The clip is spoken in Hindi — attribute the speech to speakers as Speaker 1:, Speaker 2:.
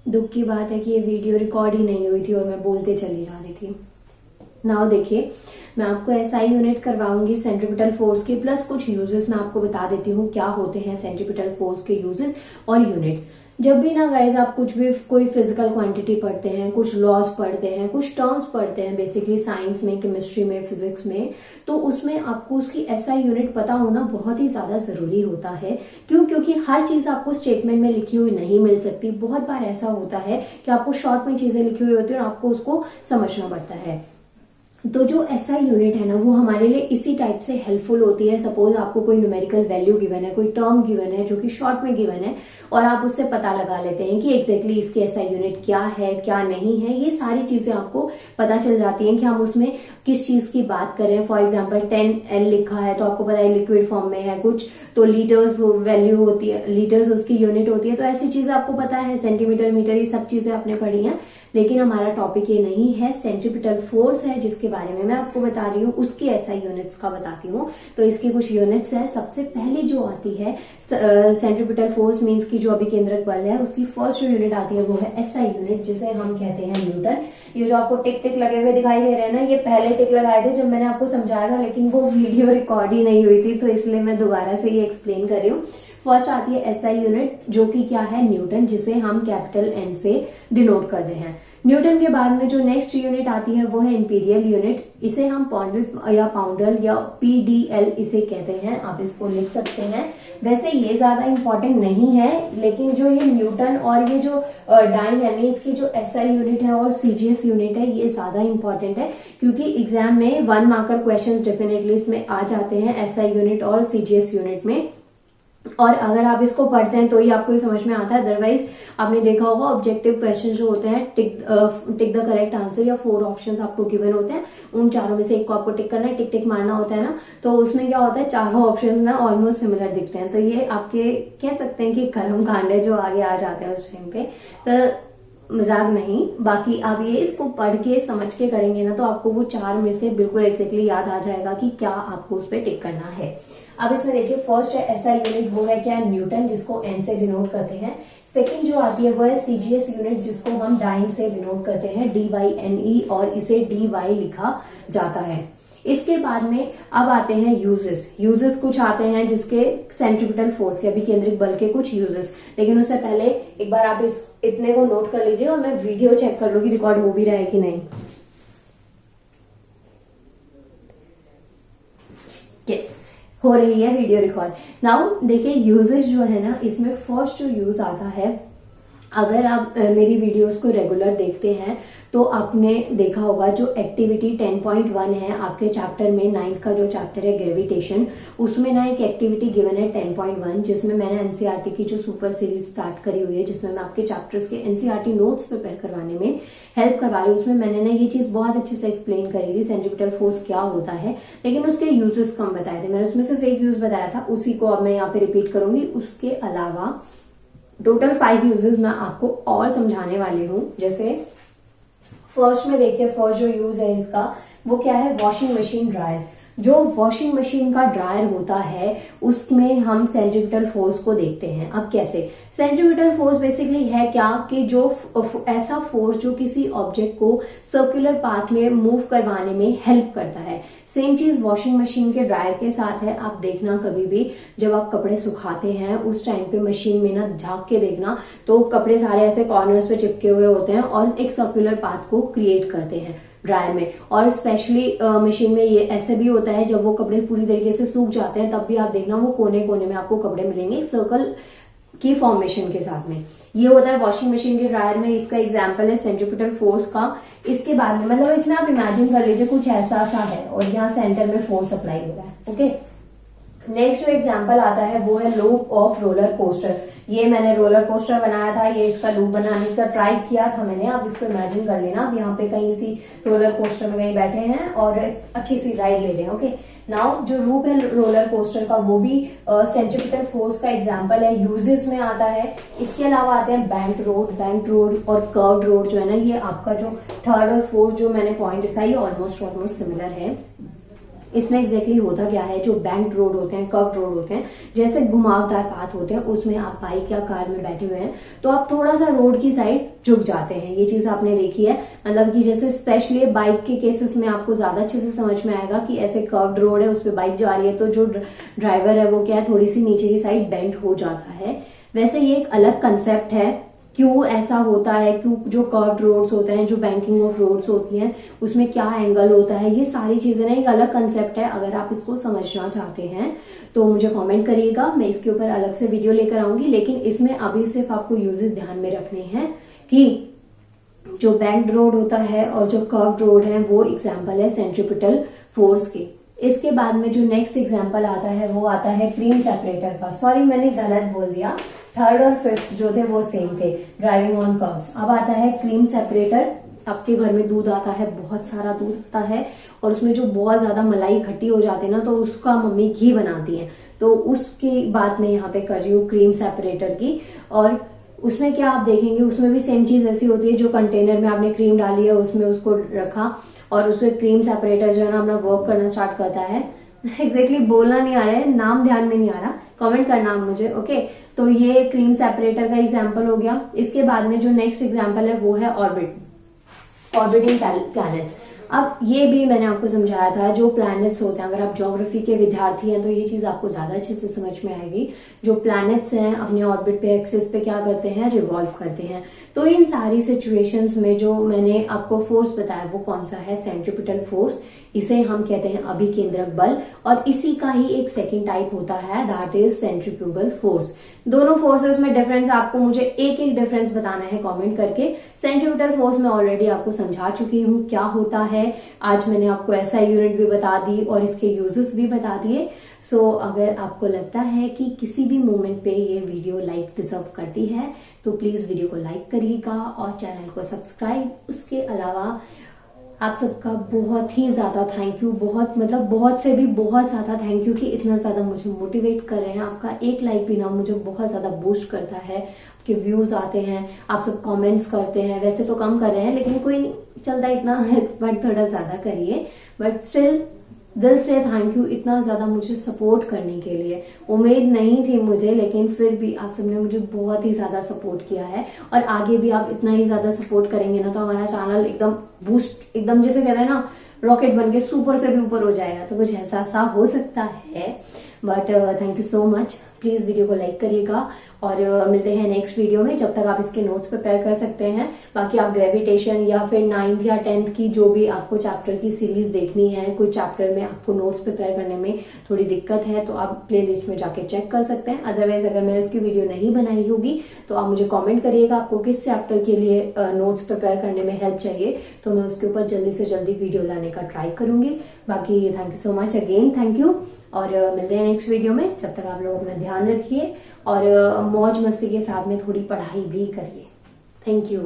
Speaker 1: दुख की बात है कि ये वीडियो रिकॉर्ड ही नहीं हुई थी और मैं बोलते चली जा रही थी। नाउ देखिए, मैं आपको एसआई यूनिट करवाऊंगी सेंट्रीपिटल फोर्स के, प्लस कुछ यूजेस मैं आपको बता देती हूँ क्या होते हैं सेंट्रीपिटल फोर्स के यूजेस और यूनिट्स। जब भी ना गाइज आप कुछ भी कोई फिजिकल क्वांटिटी पढ़ते हैं, कुछ लॉज पढ़ते हैं, कुछ टर्म्स पढ़ते हैं बेसिकली साइंस में, केमिस्ट्री में, फिजिक्स में, तो उसमें आपको उसकी एसआई यूनिट पता होना बहुत ही ज्यादा जरूरी होता है। क्यों? क्योंकि हर चीज आपको स्टेटमेंट में लिखी हुई नहीं मिल सकती। बहुत बार ऐसा होता है कि आपको शॉर्ट में चीजें लिखी हुई होती है और आपको उसको समझना पड़ता है। तो जो एसआई यूनिट है ना, वो हमारे लिए इसी टाइप से हेल्पफुल होती है। सपोज आपको कोई न्यूमेरिकल वैल्यू गिवन है, कोई टर्म गिवन है जो कि शॉर्ट में गिवन है, और आप उससे पता लगा लेते हैं कि एग्जैक्टली इसकी एसआई यूनिट क्या है, क्या नहीं है। ये सारी चीजें आपको पता चल जाती हैं कि हम उसमें किस चीज की बात करें। फॉर एग्जाम्पल 10L लिखा है तो आपको पता है लिक्विड फॉर्म में है कुछ, तो लीटर्स वैल्यू होती है, लीटर्स उसकी यूनिट होती है। तो ऐसी चीजें आपको पता है, सेंटीमीटर, मीटर, ये सब चीजें आपने पढ़ी हैं। लेकिन हमारा टॉपिक ये नहीं है, सेंट्रीपिटल फोर्स है जिसके बारे में मैं आपको बता रही हूँ, उसकी एसआई यूनिट्स का बताती हूँ। तो इसकी कुछ यूनिट्स है। सबसे पहली जो आती है सेंट्रीपिटल फोर्स मींस की जो अभिकेंद्रक बल है, उसकी फर्स्ट जो यूनिट आती है वो है एसआई यूनिट, जिसे हम कहते हैं न्यूटन। ये जो आपको टिक टिक लगे हुए दिखाई दे रहे हैं ना, ये पहले टिक लगाए थे जब मैंने आपको समझाया था, लेकिन वो वीडियो रिकॉर्ड ही नहीं हुई थी, तो इसलिए मैं दोबारा से ये एक्सप्लेन कर रही हूँ। फर्स्ट आती है एसआई यूनिट जो कि क्या है, न्यूटन, जिसे हम कैपिटल एन से डिनोट करते हैं। न्यूटन के बाद में जो नेक्स्ट यूनिट आती है वो है इंपीरियल यूनिट। इसे हम पॉन्डल या पाउंडल या पीडीएल इसे कहते हैं, आप इसको लिख सकते हैं। वैसे ये ज्यादा इंपॉर्टेंट नहीं है, लेकिन जो ये न्यूटन और ये जो डायनेमिक्स की जो एसआई यूनिट है और सीजीएस यूनिट है, ये ज्यादा इंपॉर्टेंट है, क्योंकि एग्जाम में 1 मार्कर क्वेश्चंस डेफिनेटली इसमें आ जाते हैं एसआई यूनिट और सीजीएस यूनिट में। और अगर आप इसको पढ़ते हैं तो ही आपको ये समझ में आता है। अदरवाइज आपने देखा होगा ऑब्जेक्टिव क्वेश्चन जो होते हैं, टिक द करेक्ट आंसर या 4 ऑप्शंस आपको गिवन होते हैं, उन चारों में से एक को आपको टिक करना है, टिक टिक मारना होता है ना। तो उसमें क्या होता है, चारों ऑप्शंस ना ऑलमोस्ट सिमिलर दिखते हैं। तो ये आपके कह सकते हैं कि कर्म कांड है जो आगे आ जाते हैं उस टाइम पे। तो मजाक नहीं, बाकी आप ये इसको पढ़ के समझ के करेंगे ना, तो आपको वो 4 में से बिल्कुल एग्जैक्टली याद आ जाएगा कि क्या आपको उस पर टिक करना है। अब इसमें देखिए, फर्स्ट है एसआई यूनिट, वो है क्या, न्यूटन, जिसको एन से डिनोट करते हैं। सेकंड जो आती है वो है सीजीएस यूनिट, जिसको हम डाइन से डिनोट करते हैं, DYNE, और इसे DY लिखा जाता है। इसके बाद में अब आते हैं यूजेस। यूजेस कुछ आते हैं जिसके सेंट्रीपिटल फोर्स के, अभिकेंद्रिक बल के कुछ यूजेस। लेकिन उससे पहले एक बार आप इस इतने को नोट कर लीजिए और मैं वीडियो चेक कर लूंगी रिकॉर्ड हो भी रहा है कि नहीं। यस, हो रही है वीडियो रिकॉर्ड। नाउ देखिए, यूजेस जो है ना, इसमें फर्स्ट जो यूज आता है, अगर आप मेरी वीडियोस को रेगुलर देखते हैं तो आपने देखा होगा जो एक्टिविटी 10.1 है आपके चैप्टर में, 9th का जो चैप्टर है ग्रेविटेशन, उसमें ना एक एक्टिविटी गिवन है 10.1, जिसमें मैंने एनसीईआरटी की जो सुपर सीरीज स्टार्ट करी हुई है, जिसमें मैं आपके चैप्टर्स के एनसीईआरटी नोट्स प्रिपेयर करवाने में हेल्प करवा रही हूँ। उसमें मैंने ना ये चीज बहुत अच्छे से एक्सप्लेन करी थी, सेंट्रीपिटल फोर्स क्या होता है, लेकिन उसके यूजेस कम बताए थे मैंने। उसमें सिर्फ एक यूज बताया था, उसी को अब मैं यहाँ पे रिपीट करूंगी। उसके अलावा टोटल 5 यूजेस मैं आपको और समझाने वाली हूँ। जैसे फर्स्ट में देखिए, फर्स्ट जो यूज है इसका वो क्या है, वॉशिंग मशीन, ड्रायर। जो वॉशिंग मशीन का ड्रायर होता है उसमें हम सेंट्रीपिटल फोर्स को देखते हैं। अब कैसे, सेंट्रीपिटल फोर्स बेसिकली है क्या कि जो ऐसा फोर्स जो किसी ऑब्जेक्ट को सर्कुलर पाथ में मूव करवाने में हेल्प करता है। सेम चीज वॉशिंग मशीन के ड्रायर के साथ है। आप देखना कभी भी जब आप कपड़े सुखाते हैं उस टाइम पे मशीन में ना झांक के देखना, तो कपड़े सारे ऐसे कॉर्नर्स पे चिपके हुए होते हैं और एक सर्कुलर पाथ को क्रिएट करते हैं ड्रायर में। और स्पेशली मशीन में ये ऐसे भी होता है, जब वो कपड़े पूरी तरीके से सूख जाते हैं तब भी आप देखना वो कोने कोने में आपको कपड़े मिलेंगे सर्कल की फॉर्मेशन के साथ में। ये होता है वॉशिंग मशीन के ड्रायर में। इसका एग्जांपल है सेंट्रीपिटल फोर्स का। इसके बाद में मतलब इसमें आप इमेजिन कर लीजिए कुछ ऐसा सा है और यहाँ सेंटर में फोर्स अप्लाई हो रहा है। ओके, नेक्स्ट जो एग्जांपल आता है वो है लूप ऑफ रोलर कोस्टर। ये मैंने रोलर कोस्टर बनाया था, ये इसका लूप बनाने का ट्राई किया था मैंने। आप इसको इमेजिन कर लेना, आप यहाँ पे कहीं इसी रोलर कोस्टर में कहीं बैठे हैं और अच्छी सी राइड ले रहे हैं। ओके, नाउ जो रूप है रोलर कोस्टर का वो भी सेंट्रीपिटल फोर्स का एग्जांपल है, यूजेस में आता है। इसके अलावा आते हैं बैंक रोड और कर्व्ड रोड जो है ना, ये आपका जो थर्ड और फोर्थ जो मैंने पॉइंट लिखा है ऑलमोस्ट सिमिलर है। इसमें एग्जैक्टली होता क्या है, जो बैंक्ड रोड होते हैं, कर्व्ड रोड होते हैं, जैसे घुमावदार पाथ होते हैं, उसमें आप बाइक या कार में बैठे हुए हैं तो आप थोड़ा सा रोड की साइड झुक जाते हैं। ये चीज आपने देखी है, मतलब कि जैसे स्पेशली बाइक के केसेस में आपको ज्यादा अच्छे से समझ में आएगा कि ऐसे कर्व्ड रोड है, उस पर बाइक जा रही है तो जो ड्राइवर है वो क्या है, थोड़ी सी नीचे की साइड बेंड हो जाता है। वैसे ये एक अलग कंसेप्ट है, क्यों ऐसा होता है, क्यों जो कर्व्ड रोड्स होते हैं, जो बैंकिंग ऑफ रोड्स होती हैं, उसमें क्या एंगल होता है, ये सारी चीजें ना एक अलग कंसेप्ट है। अगर आप इसको समझना चाहते हैं तो मुझे कमेंट करिएगा, मैं इसके ऊपर अलग से वीडियो लेकर आऊंगी। लेकिन इसमें अभी सिर्फ आपको यूजेस ध्यान में रखने हैं कि जो बैंक्ड रोड होता है और जो कर्व्ड रोड है वो एग्जाम्पल है सेंट्रीपिटल फोर्स के। इसके बाद में जो नेक्स्ट एग्जाम्पल आता है वो आता है क्रीम सेपरेटर का। सॉरी मैंने गलत बोल दिया, थर्ड और फिफ्थ जो थे वो सेम थे, ड्राइविंग ऑन कर्व्स। अब आता है क्रीम सेपरेटर। आपके घर में दूध आता है, बहुत सारा दूध आता है और उसमें जो बहुत ज्यादा मलाई इकट्ठी हो जाती है ना, तो उसका मम्मी घी बनाती है, तो उसकी बात मैं यहाँ पे कर रही हूँ क्रीम सेपरेटर की। और उसमें क्या आप देखेंगे, उसमें भी सेम चीज ऐसी होती है, जो कंटेनर में आपने क्रीम डाली है उसमें उसको रखा और उसमें क्रीम सेपरेटर जो है ना अपना वर्क करना स्टार्ट करता है। एग्जैक्टली बोलना नहीं आ रहा है, नाम ध्यान में नहीं आ रहा, कमेंट करना आप मुझे, ओके। तो ये क्रीम सेपरेटर का एग्जाम्पल हो गया। इसके बाद में जो नेक्स्ट एग्जाम्पल है वो है ऑर्बिटिंग प्लैनेट्स। अब ये भी मैंने आपको समझाया था, जो प्लैनेट्स होते हैं, अगर आप ज्योग्राफी के विद्यार्थी हैं तो ये चीज आपको ज्यादा अच्छे से समझ में आएगी। जो प्लैनेट्स हैं अपने ऑर्बिट पे, एक्सिस पे क्या करते हैं, रिवॉल्व करते हैं। तो इन सारी सिचुएशंस में जो मैंने आपको फोर्स बताया वो कौन सा है, सेंट्रीपिटल फोर्स। इसे हम कहते हैं अभिकेंद्रक बल, और इसी का ही एक सेकंड टाइप होता है, दैट इज सेंट्रीफ्यूगल फोर्स। दोनों फोर्सेस में डिफरेंस आपको मुझे एक एक डिफरेंस बताना है कमेंट करके। सेंट्रीपिटल फोर्स में ऑलरेडी आपको समझा चुकी हूँ क्या होता है, आज मैंने आपको SI यूनिट भी बता दी और इसके यूजेस भी बता दिए। सो अगर आपको लगता है कि किसी भी मोमेंट पे ये वीडियो लाइक डिजर्व करती है तो प्लीज वीडियो को लाइक करिएगा और चैनल को सब्सक्राइब। उसके अलावा आप सबका बहुत ही ज्यादा थैंक यू, बहुत से भी बहुत ज्यादा थैंक यू कि इतना ज्यादा मुझे मोटिवेट कर रहे हैं। आपका एक लाइक भी ना मुझे बहुत ज्यादा बूस्ट करता है। आपके व्यूज आते हैं, आप सब कमेंट्स करते हैं, वैसे तो कम कर रहे हैं लेकिन कोई नहीं चलता इतना है, बट थोड़ा ज्यादा करिए। बट स्टिल दिल से थैंक यू इतना ज्यादा मुझे सपोर्ट करने के लिए। उम्मीद नहीं थी मुझे, लेकिन फिर भी आप सबने मुझे बहुत ही ज्यादा सपोर्ट किया है और आगे भी आप इतना ही ज्यादा सपोर्ट करेंगे ना तो हमारा चैनल एकदम बूस्ट, एकदम जैसे कहते हैं ना रॉकेट बन के सुपर से भी ऊपर हो जाएगा, तो कुछ ऐसा सा हो सकता है। But thank you so much. Please video को लाइक करिएगा और मिलते हैं नेक्स्ट वीडियो में। जब तक आप इसके नोट्स प्रिपेयर कर सकते हैं, बाकी आप ग्रेविटेशन या फिर 9th या 10th की जो भी आपको चैप्टर की सीरीज देखनी है, कोई चैप्टर में आपको नोट्स प्रिपेयर करने में थोड़ी दिक्कत है तो आप प्लेलिस्ट में जाके चेक कर सकते हैं। अदरवाइज अगर मैंने उसकी वीडियो नहीं बनाई होगी तो आप मुझे कॉमेंट करिएगा आपको किस चैप्टर के लिए नोट्स प्रिपेयर करने में हेल्प चाहिए, तो मैं उसके ऊपर जल्दी से जल्दी वीडियो लाने का ट्राई करूंगी। बाकी thank you so much again, thank you और मिलते हैं नेक्स्ट वीडियो में। जब तक आप लोग अपना ध्यान रखिए और मौज मस्ती के साथ में थोड़ी पढ़ाई भी करिए। Thank you.